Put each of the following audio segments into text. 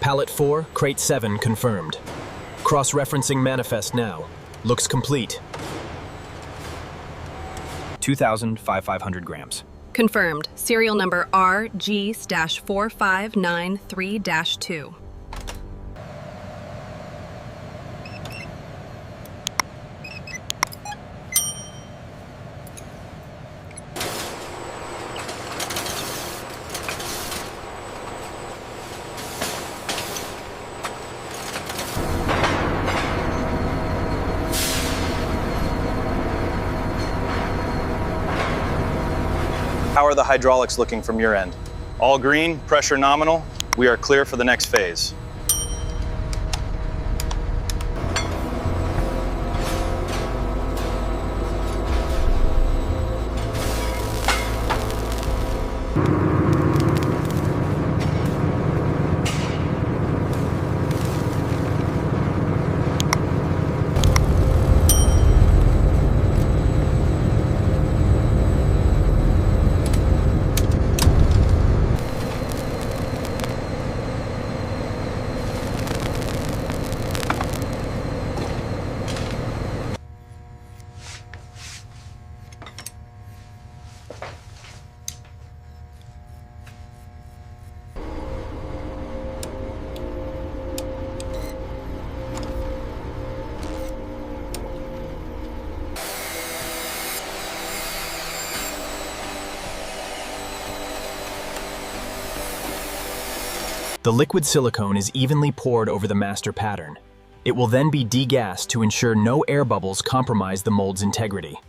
Pallet 4, Crate 7 confirmed. Cross-referencing manifest now. Looks complete. 2,500 grams. Confirmed. Serial number RG-4593-2. How are the hydraulics looking from your end? All green, pressure nominal. We are clear for the next phase. The liquid silicone is evenly poured over the master pattern. It will then be degassed to ensure no air bubbles compromise the mold's integrity.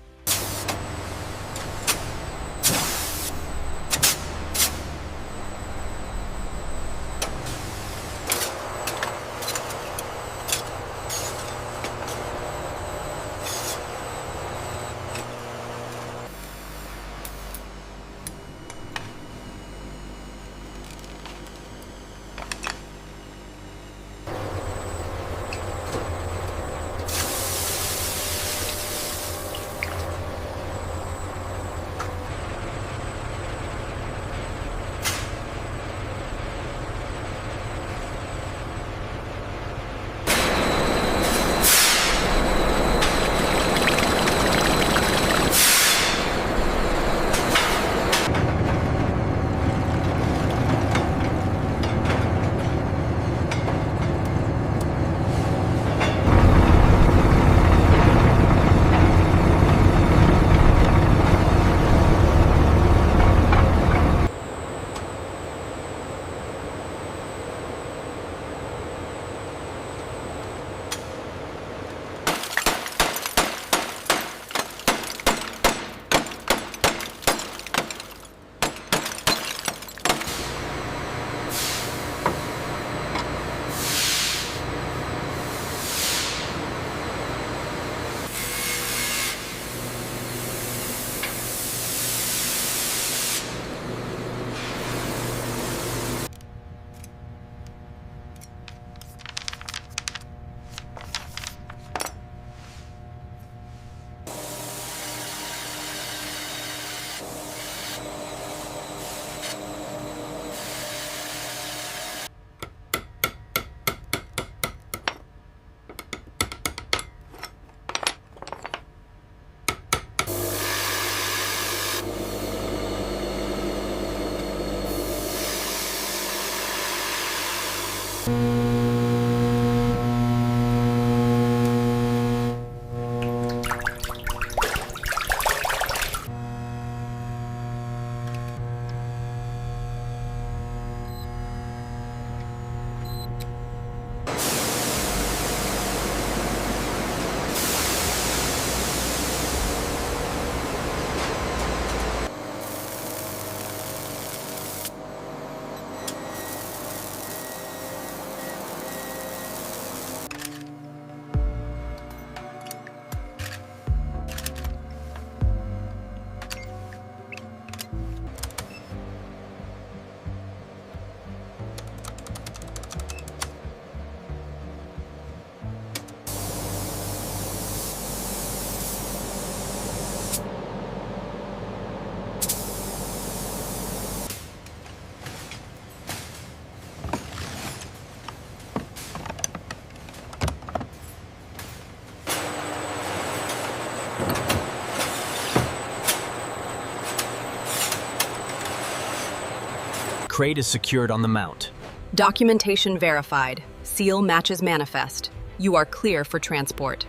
crate is secured on the mount. Documentation verified. Seal matches manifest. You are clear for transport.